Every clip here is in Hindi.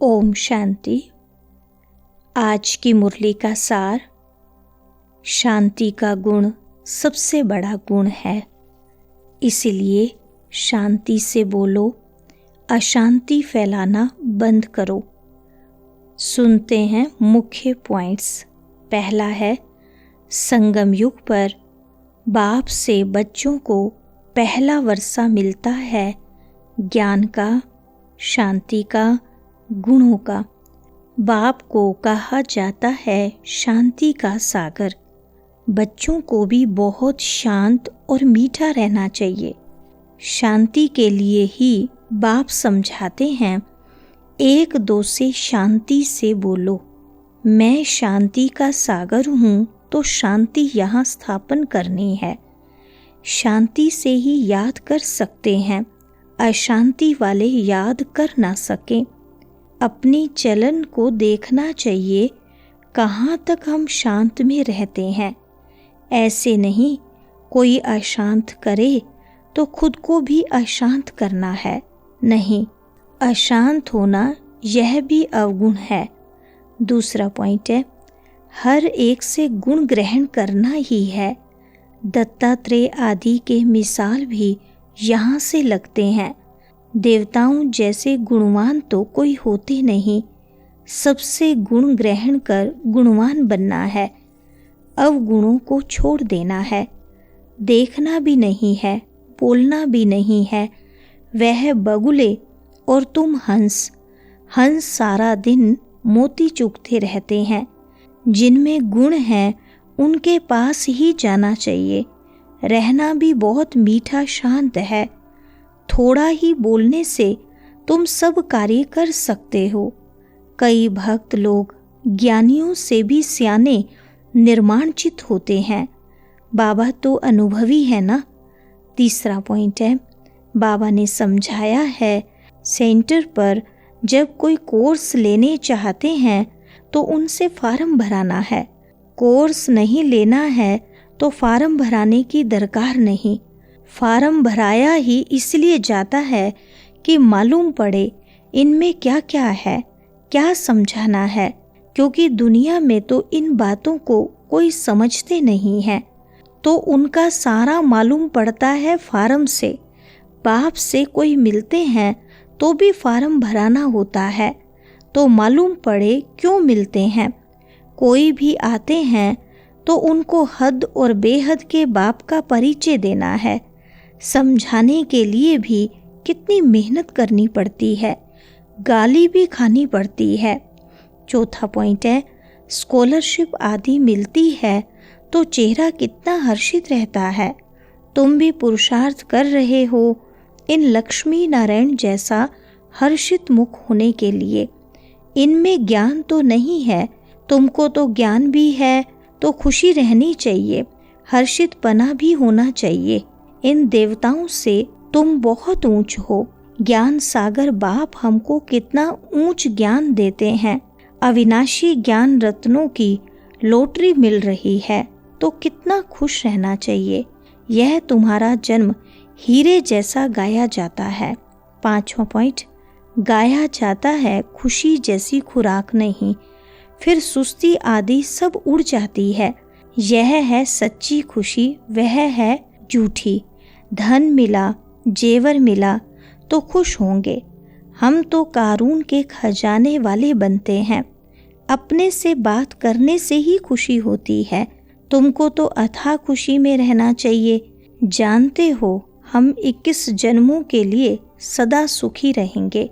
ओम शांति। आज की मुरली का सार, शांति का गुण सबसे बड़ा गुण है, इसीलिए शांति से बोलो, अशांति फैलाना बंद करो। सुनते हैं मुख्य पॉइंट्स। पहला है, संगम युग पर बाप से बच्चों को पहला वर्षा मिलता है ज्ञान का, शांति का, गुणों का। बाप को कहा जाता है शांति का सागर। बच्चों को भी बहुत शांत और मीठा रहना चाहिए। शांति के लिए ही बाप समझाते हैं, एक दो से शांति से बोलो। मैं शांति का सागर हूँ, तो शांति यहाँ स्थापन करनी है। शांति से ही याद कर सकते हैं, अशांति वाले याद कर ना सकें। अपनी चलन को देखना चाहिए, कहाँ तक हम शांत में रहते हैं। ऐसे नहीं, कोई अशांत करे तो खुद को भी अशांत करना है। नहीं, अशांत होना यह भी अवगुण है। दूसरा पॉइंट है, हर एक से गुण ग्रहण करना ही है। दत्तात्रेय आदि के मिसाल भी यहाँ से लगते हैं। देवताओं जैसे गुणवान तो कोई होते नहीं, सबसे गुण ग्रहण कर गुणवान बनना है। अवगुणों को छोड़ देना है। देखना भी नहीं है, बोलना भी नहीं है। वह बगुले और तुम हंस। हंस सारा दिन मोती चुगते रहते हैं। जिनमें गुण है उनके पास ही जाना चाहिए। रहना भी बहुत मीठा शांत है। थोड़ा ही बोलने से तुम सब कार्य कर सकते हो। कई भक्त लोग ज्ञानियों से भी सियाने निर्माणचित होते हैं। बाबा तो अनुभवी है ना। तीसरा पॉइंट है, बाबा ने समझाया है, सेंटर पर जब कोई कोर्स लेने चाहते हैं तो उनसे फार्म भराना है। कोर्स नहीं लेना है तो फार्म भराने की दरकार नहीं। फार्म भराया ही इसलिए जाता है कि मालूम पड़े इनमें क्या क्या है, क्या समझाना है, क्योंकि दुनिया में तो इन बातों को कोई समझते नहीं है, तो उनका सारा मालूम पड़ता है फार्म से। बाप से कोई मिलते हैं तो भी फार्म भराना होता है, तो मालूम पड़े क्यों मिलते हैं। कोई भी आते हैं तो उनको हद और बेहद के बाप का परिचय देना है। समझाने के लिए भी कितनी मेहनत करनी पड़ती है, गाली भी खानी पड़ती है। चौथा पॉइंट है, स्कॉलरशिप आदि मिलती है तो चेहरा कितना हर्षित रहता है। तुम भी पुरुषार्थ कर रहे हो इन लक्ष्मी नारायण जैसा हर्षित मुख होने के लिए। इनमें ज्ञान तो नहीं है, तुमको तो ज्ञान भी है, तो खुशी रहनी चाहिए, हर्षितपना भी होना चाहिए। इन देवताओं से तुम बहुत ऊंच हो। ज्ञान सागर बाप हमको कितना ऊंच ज्ञान देते हैं। अविनाशी ज्ञान रत्नों की लॉटरी मिल रही है, तो कितना खुश रहना चाहिए। यह तुम्हारा जन्म हीरे जैसा गाया जाता है। पांचवा पॉइंट, गाया जाता है खुशी जैसी खुराक नहीं, फिर सुस्ती आदि सब उड़ जाती है। यह है सच्ची खुशी, वह है झूठी। धन मिला, जेवर मिला तो खुश होंगे। हम तो कारून के खजाने वाले बनते हैं। अपने से बात करने से ही खुशी होती है। तुमको तो अथाह खुशी में रहना चाहिए। जानते हो हम 21 जन्मों के लिए सदा सुखी रहेंगे।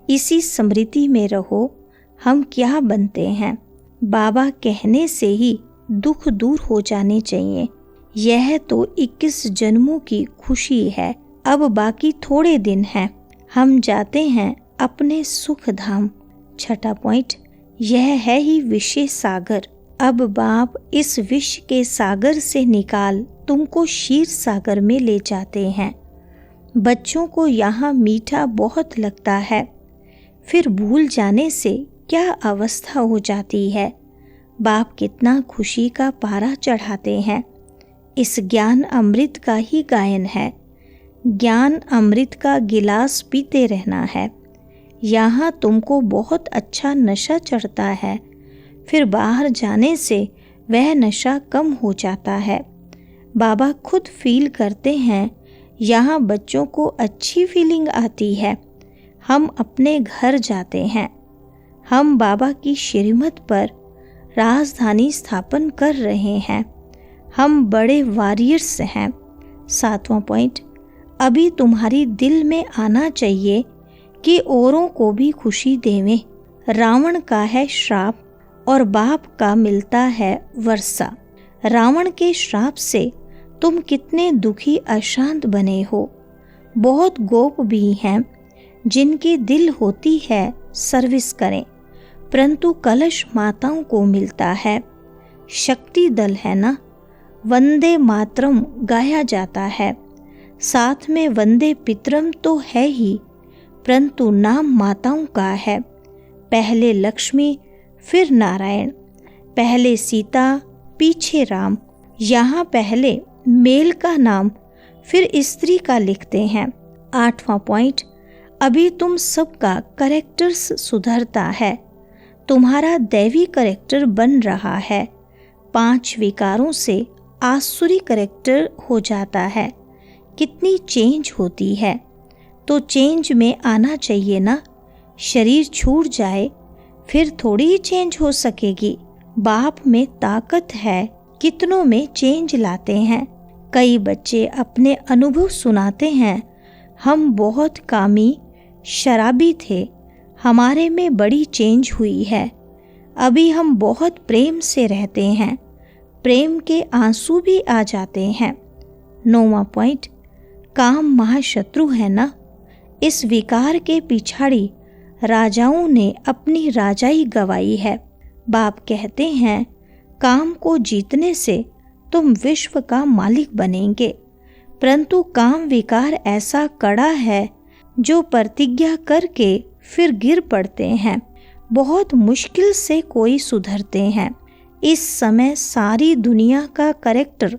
इसी स्मृति में रहो, हम क्या बनते हैं। बाबा कहने से ही दुख दूर हो जाने चाहिए। यह तो 21 जन्मों की खुशी है। अब बाकी थोड़े दिन हैं, हम जाते हैं अपने सुख धाम। छठा पॉइंट, यह है ही विषय सागर। अब बाप इस विष के सागर से निकाल तुमको क्षीर सागर में ले जाते हैं। बच्चों को यहाँ मीठा बहुत लगता है, फिर भूल जाने से क्या अवस्था हो जाती है। बाप कितना खुशी का पारा चढ़ाते हैं। इस ज्ञान अमृत का ही गायन है। ज्ञान अमृत का गिलास पीते रहना है। यहाँ तुमको बहुत अच्छा नशा चढ़ता है, फिर बाहर जाने से वह नशा कम हो जाता है। बाबा खुद फील करते हैं, यहाँ बच्चों को अच्छी फीलिंग आती है। हम अपने घर जाते हैं। हम बाबा की श्रीमत पर राजधानी स्थापन कर रहे हैं। हम बड़े वॉरियर्स हैं। 7वां पॉइंट, अभी तुम्हारी दिल में आना चाहिए कि औरों को भी खुशी देवें। रावण का है श्राप और बाप का मिलता है वर्षा। रावण के श्राप से तुम कितने दुखी अशांत बने हो। बहुत गोप भी हैं जिनकी दिल होती है सर्विस करें, परंतु कलश माताओं को मिलता है। शक्ति दल है ना, वंदे मातरम गाया जाता है। साथ में वंदे पितरम तो है ही, परंतु नाम माताओं का है। पहले लक्ष्मी फिर नारायण, पहले सीता पीछे राम। यहाँ पहले मेल का नाम फिर स्त्री का लिखते हैं। 8वां पॉइंट, अभी तुम सबका करेक्टर्स सुधरता है। तुम्हारा दैवी करेक्टर बन रहा है। 5 विकारों से आसुरी करेक्टर हो जाता है। कितनी चेंज होती है, तो चेंज में आना चाहिए ना। शरीर छूट जाए फिर थोड़ी ही चेंज हो सकेगी। बाप में ताकत है, कितनों में चेंज लाते हैं। कई बच्चे अपने अनुभव सुनाते हैं, हम बहुत कामी शराबी थे, हमारे में बड़ी चेंज हुई है। अभी हम बहुत प्रेम से रहते हैं, प्रेम के आंसू भी आ जाते हैं। 9वां पॉइंट, काम महाशत्रु है ना। इस विकार के पिछाड़ी राजाओं ने अपनी राजाई गवाई है। बाप कहते हैं, काम को जीतने से तुम विश्व का मालिक बनेंगे, परंतु काम विकार ऐसा कड़ा है जो प्रतिज्ञा करके फिर गिर पड़ते हैं। बहुत मुश्किल से कोई सुधरते हैं। इस समय सारी दुनिया का करेक्टर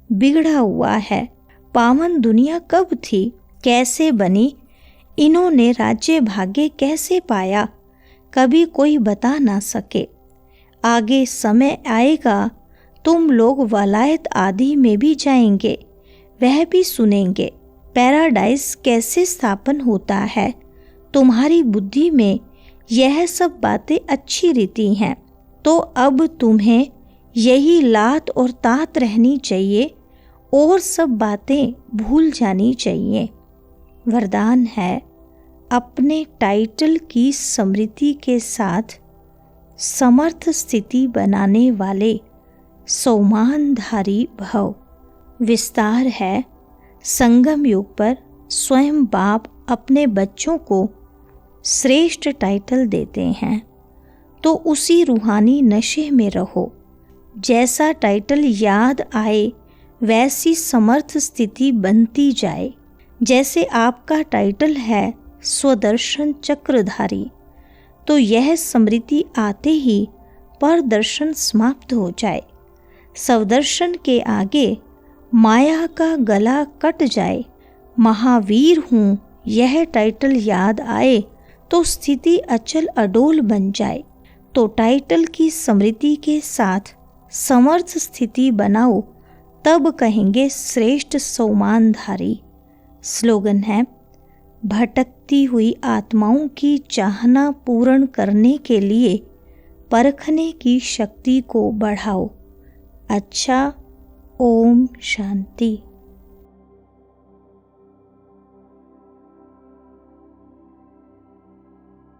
बिगड़ा हुआ है। पावन दुनिया कब थी, कैसे बनी, इन्होंने राज्य भाग्य कैसे पाया, कभी कोई बता ना सके। आगे समय आएगा तुम लोग वलायत आदि में भी जाएंगे, वह भी सुनेंगे। पैराडाइज कैसे स्थापन होता है, तुम्हारी बुद्धि में यह सब बातें अच्छी रीति हैं, तो अब तुम्हें यही लात और तात रहनी चाहिए और सब बातें भूल जानी चाहिए। वरदान है, अपने टाइटल की स्मृति के साथ समर्थ स्थिति बनाने वाले सौमानधारी भव। विस्तार है, संगम युग पर स्वयं बाप अपने बच्चों को श्रेष्ठ टाइटल देते हैं, तो उसी रूहानी नशे में रहो। जैसा टाइटल याद आए वैसी समर्थ स्थिति बनती जाए। जैसे आपका टाइटल है स्वदर्शन चक्रधारी, तो यह स्मृति आते ही परदर्शन समाप्त हो जाए। स्वदर्शन के आगे माया का गला कट जाए। महावीर हूँ यह टाइटल याद आए तो स्थिति अचल अडोल बन जाए। तो टाइटल की स्मृति के साथ समर्थ स्थिति बनाओ, तब कहेंगे श्रेष्ठ सौमानधारी। स्लोगन है, भटकती हुई आत्माओं की चाहना पूर्ण करने के लिए परखने की शक्ति को बढ़ाओ। अच्छा, ओम शांति।